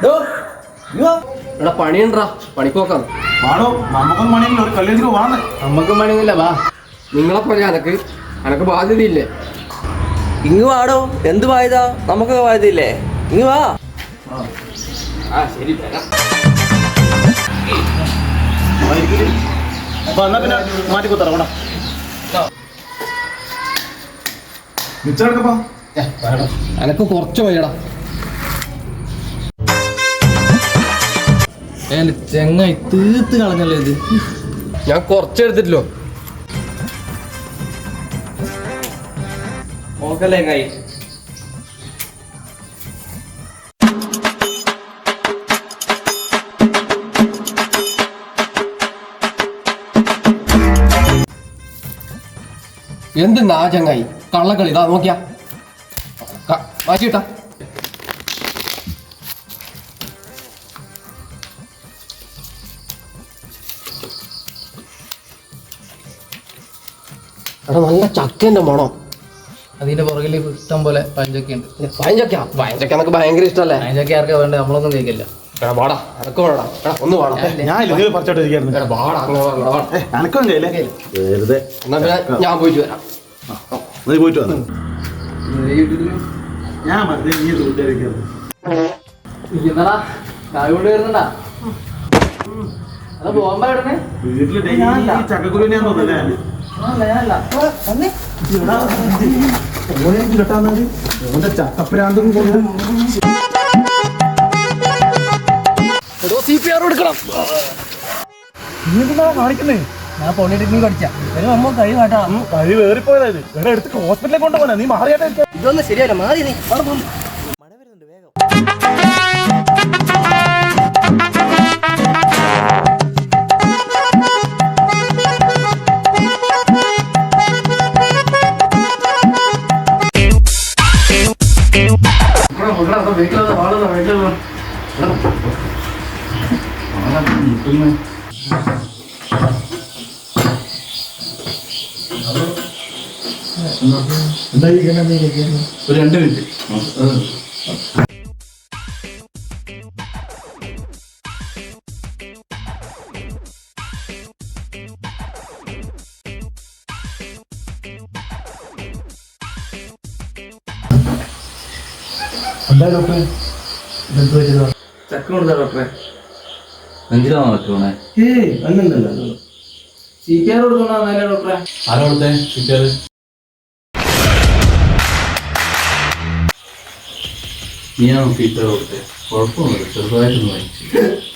എടാ പണിയുണ്ടാ പണിക്കോക്കാം നമുക്കും പണിയില്ല ഒരു കല്യാണത്തിന് പോവാന്ന്. നമ്മക്കും പണിയൊന്നുമില്ല വാ. നിങ്ങളെ പോലെ എനക്ക് ബാധ്യതയില്ലേ? ഇങ്ങ് വാടോ, എന്ത് ബാധ്യത? നമുക്കൊക്കെ ബാധ്യതയില്ലേ? ഇങ്ങ് വാ. ശരി വരാം. എന്നാ പിന്നെ മാറ്റിക്കൊത്തറ മിച്ചെടുക്കപ്പാ. എനക്ക് കുറച്ച് വയ്യടാ. ചെങ്ങായി തീർത്ത് കളഞ്ഞല്ലേ ഇത്. ഞാൻ കുറച്ചെടുത്തിട്ടല്ലോ. നോക്കല്ലേ കൈ. എന്തെന്നാ ചങ്ങായി കള്ളക്കളി? ഇതാ നോക്കിയാ മാറ്റിട്ടാ. എടാ നല്ല ചക്കന്റെ മണോ. അതിന്റെ പുറകിൽ ഇഷ്ടം പോലെ പഞ്ചൊക്കെ ഉണ്ട്. പഴഞ്ചക്ക നമുക്ക് ഭയങ്കര ഇഷ്ടല്ലേ. പഞ്ചൊക്കെ ആർക്കാ വേണ്ട? നമ്മളൊന്നും കഴിക്കില്ല. എടാ വാടാ, എനക്ക് വേടാ. എടാ ഒന്ന് വാടാ. ഞാൻ പറിച്ചോട്ടിരിക്കുന്നു. എടാ വാടാ, അങ്ങനെ എനക്കും കയ്യില്ലേ വെറുതെ. എന്നാ പിന്നെ ഞാൻ പോയിട്ട് വരാം. നീ പോയിട്ട് വന്നു. ഞാൻ മറ്റേ നീ കൂട്ടിയിരിക്കുന്നു. വരുന്നുണ്ടാ ബോംബ ഇടണേ വീട്ടില് ചക്കക്കുരുവിനെ തോന്നല്ലേ? ചക്കപ്രാന്തും കൊണ്ട് കാണിക്കുന്നേ. ഞാൻ പൊള്ളിട്ട് കടിച്ച അമ്മ കഴി കാട്ടാ. കഴി വേറിപ്പോയതായത് വേറെ എടുത്ത് ഹോസ്പിറ്റലിൽ കൊണ്ടുപോകാൻ നീ മാറിയാട്ടെ. ഇതൊന്നും ശരിയല്ല, മാറി നീ. മഴ വരുന്നുണ്ട്, വേഗം. ഒരു 2 മിനിറ്റ്. എന്താ ഡോക്ടറെ? ചക്ക കൊടുത്താ ഡോക്ടറെ? എന്തിനാ പറ്റുവാണേ? അല്ലല്ലോ CPR കൊടുക്കണോ ഡോക്ടറെ? ആരാ കൊടുത്തേ CPR? നീയാണോ CPR കൊടുത്തേ? കുഴപ്പമൊന്നുമില്ല, ചെറുതായിട്ടൊന്ന് വായിച്ചു.